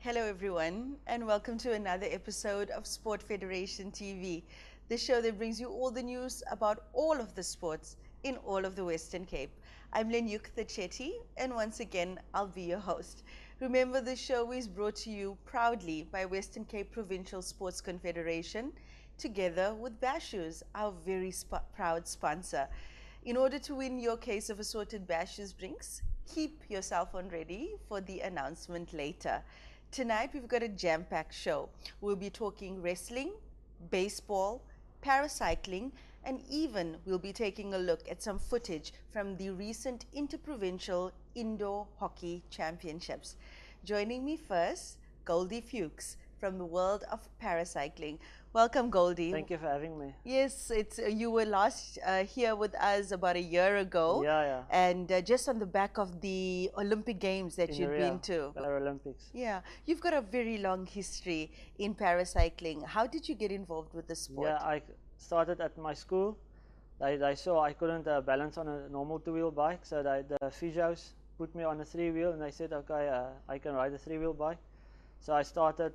Hello everyone and welcome to another episode of Sport Federation TV, the show that brings you all the news about all of the sports in all of the Western Cape. I'm Lenyuk the Chetty and once again I'll be your host. Remember, the show is brought to you proudly by Western Cape Provincial Sports Confederation together with Bashoes, our very proud sponsor. In order to win your case of assorted Bashoes drinks, keep your cell phone ready for the announcement later. Tonight we've got a jam-packed show. We'll be talking wrestling, baseball, paracycling, and even we'll be taking a look at some footage from the recent Interprovincial Indoor Hockey Championships. Joining me first, Goldy Fuchs from the world of paracycling. Welcome, Goldy. Thank you for having me. Yes, you were last here with us about a year ago. Yeah. And just on the back of the Olympic Games that you'd been to. Paralympics. Yeah, you've got a very long history in paracycling. How did you get involved with the sport? Yeah, I started at my school. They saw I couldn't balance on a normal two-wheel bike, so the physios put me on a three-wheel, and they said, okay, I can ride a three-wheel bike. So I started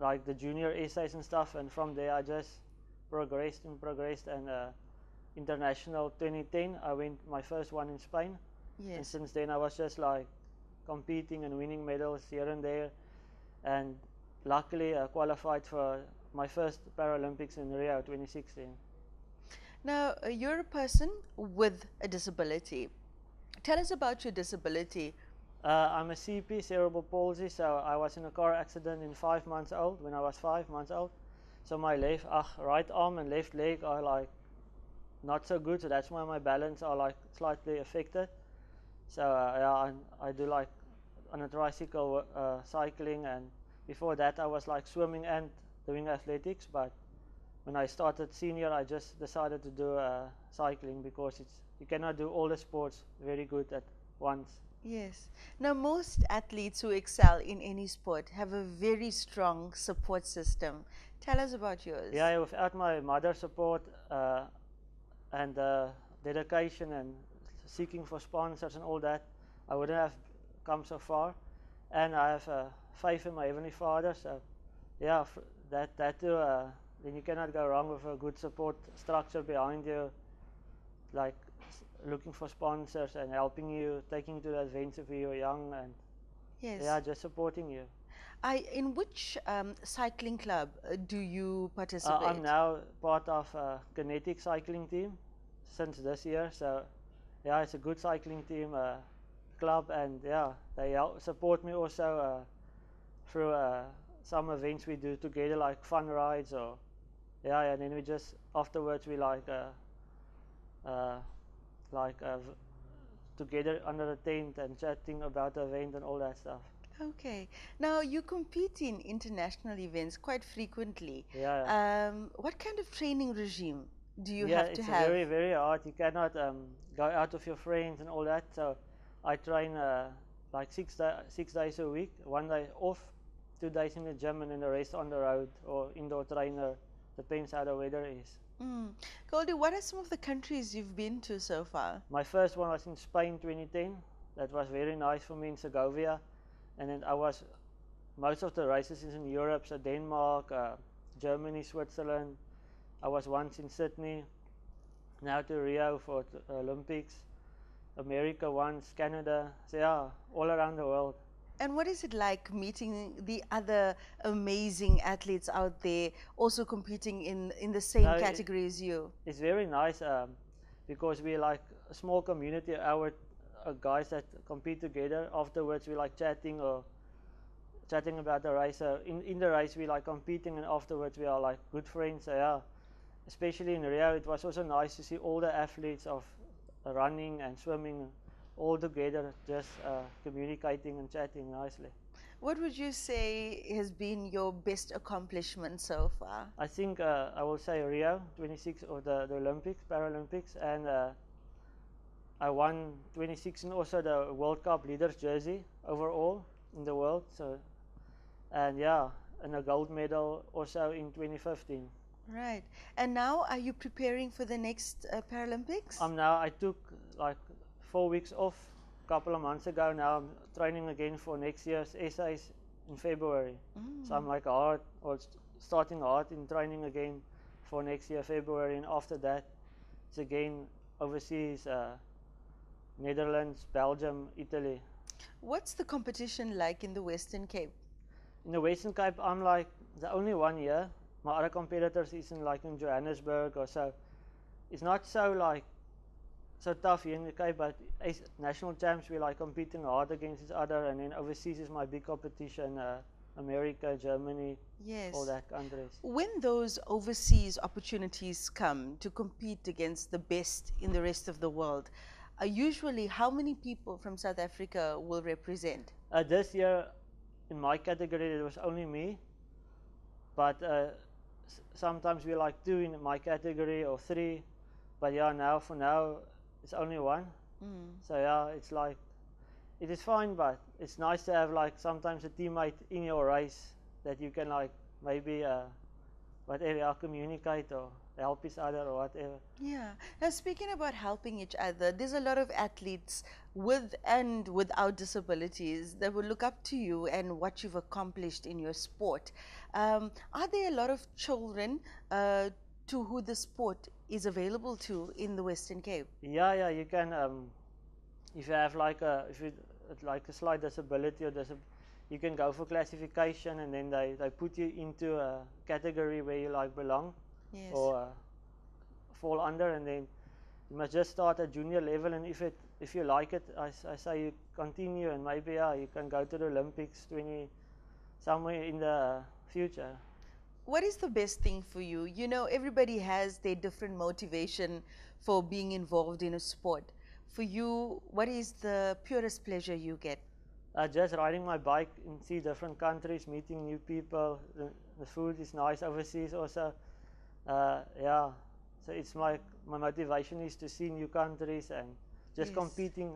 like the junior essays and stuff, and from there I just progressed, and international 2010 I went my first one in Spain. Yes. And since then I was just like competing and winning medals here and there, and luckily I qualified for my first Paralympics in Rio 2016. Now, you're a person with a disability. Tell us about your disability. I'm a CP, cerebral palsy, so I was in a car accident when I was 5 months old. So my right arm and left leg are like not so good, so that's why my balance are like slightly affected. So yeah, I do like on a tricycle cycling, and before that I was like swimming and doing athletics, but when I started senior I just decided to do cycling because you cannot do all the sports very good at once. Yes. Now, most athletes who excel in any sport have a very strong support system. Tell us about yours. Yeah, without my mother's support and dedication and seeking for sponsors and all that, I wouldn't have come so far. And I have faith in my Heavenly Father, so yeah, that too, then you cannot go wrong with a good support structure behind you, like looking for sponsors and helping you, taking you to the events if you're young, and yes, yeah, just supporting you. In which cycling club do you participate? I'm now part of a Kinetic Cycling team since this year, so yeah, it's a good cycling team club, and yeah, they support me also through some events we do together, like fun rides, or yeah, and then we just afterwards we like together under the tent and chatting about the event and all that stuff. Okay. Now, you compete in international events quite frequently. Yeah. What kind of training regime do you yeah, have to it's have? very, very hard. You cannot go out with your friends and all that. So I train like 6 days a week, 1 day off, 2 days in the gym, and then the rest on the road or indoor trainer. Depends how the weather is. Goldy, what are some of the countries you've been to so far? My first one was in Spain 2010. That was very nice for me in Segovia. And then most of the races is in Europe, so Denmark, Germany, Switzerland. I was once in Sydney, now to Rio for the Olympics, America once, Canada, so yeah, all around the world. And what is it like meeting the other amazing athletes out there also competing in the same category as you? It's very nice because we're like a small community. Our guys that compete together, afterwards we like chatting about the race. In the race we like competing, and afterwards we are like good friends. So yeah, especially in Rio, it was also nice to see all the athletes of running and swimming all together, just communicating and chatting nicely. What would you say has been your best accomplishment so far? I think I will say Rio 26 or the Olympics, Paralympics, and I won 2016 also the World Cup leaders jersey overall in the world. So, and yeah, and a gold medal also in 2015. Right. And now are you preparing for the next Paralympics? I took like 4 weeks off a couple of months ago. Now I'm training again for next year's essays in February. So I'm like starting hard in training again for next year February, and after that it's again overseas, Netherlands, Belgium, Italy. What's the competition like in the Western Cape? In the Western Cape, I'm like the only one here. My other competitors is in Johannesburg or so. It's not so tough here in the Cape, but as national champs we like competing hard against each other, and then overseas is my big competition, America, Germany, Yes. all that countries. When those overseas opportunities come to compete against the best in the rest of the world, usually how many people from South Africa will represent? This year in my category it was only me, but sometimes we like 2 in my category or 3, but yeah, for now it's only 1. So yeah, it's like, it is fine, but it's nice to have like sometimes a teammate in your race that you can like maybe communicate or help each other or whatever. Yeah. Now, speaking about helping each other, there's a lot of athletes with and without disabilities that will look up to you and what you've accomplished in your sport. Are there a lot of children to who the sport is available to in the Western Cape? Yeah, you can. If you have like a slight disability or you can go for classification, and then they put you into a category where you like belong. Yes. Or fall under, and then you must just start at junior level, and if you like it, I say you continue, and maybe you can go to the Olympics somewhere in the future. What is the best thing for you? You know, everybody has their different motivation for being involved in a sport. For you, what is the purest pleasure you get? Just riding my bike in 3 different countries, meeting new people. The food is nice overseas also. Yeah, so it's my motivation is to see new countries and just Yes. competing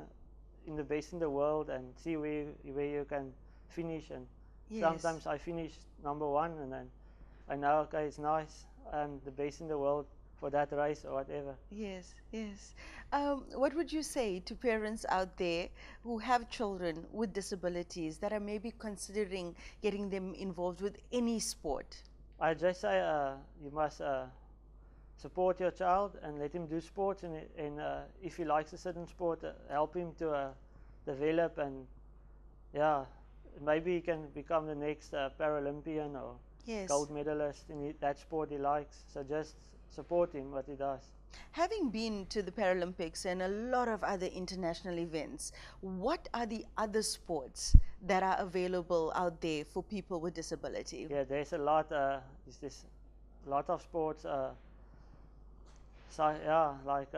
in the best in the world and see where you can finish. And Yes. sometimes I finish number 1, and then I know, okay, it's nice, I'm the best in the world for that race or whatever. Yes, yes. What would you say to parents out there who have children with disabilities that are maybe considering getting them involved with any sport? I just say you must support your child and let him do sports, and if he likes a certain sport, help him to develop, and yeah, maybe he can become the next Paralympian or Yes. gold medalist in that sport he likes. So just support him what he does. Having been to the Paralympics and a lot of other international events, what are the other sports that are available out there for people with disability? Yeah, there's a lot. There's a lot of sports. Like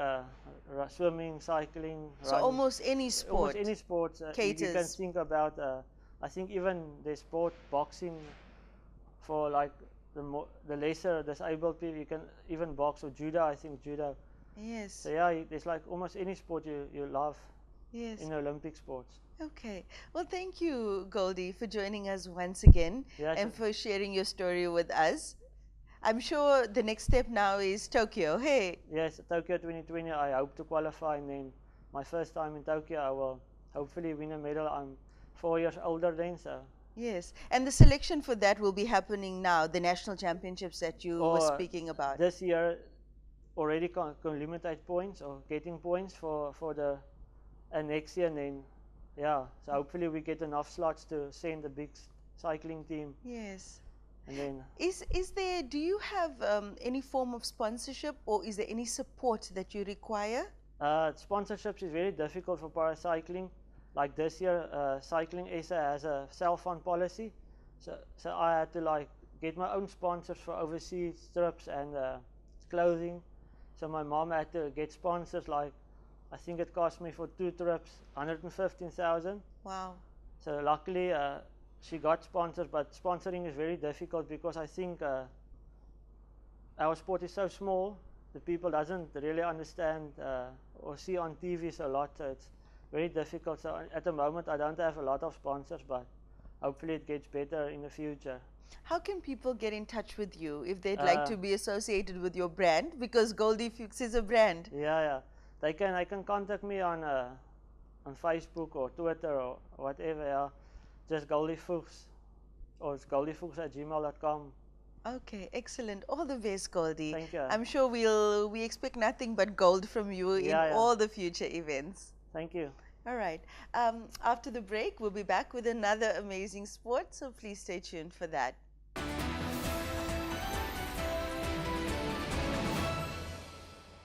swimming, cycling. So running. almost any sport. Almost any sport you can caters. think about. I think even the sport boxing for like the lesser disabled people, you can even box, or judo. I think judo. Yes. So yeah, there's like almost any sport you love. Yes. In Olympic sports. Okay. Well, thank you, Goldy, for joining us once again, Yes. and for sharing your story with us. I'm sure the next step now is Tokyo. Hey. Yes, Tokyo 2020. I hope to qualify, and then my first time in Tokyo, I will hopefully win a medal. I'm 4 years older then, so. Yes, and the selection for that will be happening now, the national championships that you were speaking about. This year, already limited points or getting points for the next year, and then yeah. So hopefully we get enough slots to send the big cycling team. Yes. And then do you have any form of sponsorship, or is there any support that you require? Sponsorships is very difficult for paracycling. Like this year, Cycling SA has a self-fund policy, so I had to like get my own sponsors for overseas trips and clothing. So my mom had to get sponsors. Like I think it cost me for 2 trips 115,000. Wow. So luckily she got sponsors, but sponsoring is very difficult because I think our sport is so small, the people doesn't really understand or see on TV a lot, so it's very difficult. So at the moment I don't have a lot of sponsors, but hopefully it gets better in the future. How can people get in touch with you if they'd like to be associated with your brand? Because Goldy Fuchs is a brand. Yeah. They can contact me on Facebook or Twitter or whatever. Yeah. Just Goldy Fuchs. or it's goldyfuchs@gmail.com. Okay, excellent. All the best, Goldy. Thank you. I'm sure we expect nothing but gold from you in all the future events. Thank you. All right. After the break, we'll be back with another amazing sport, so please stay tuned for that.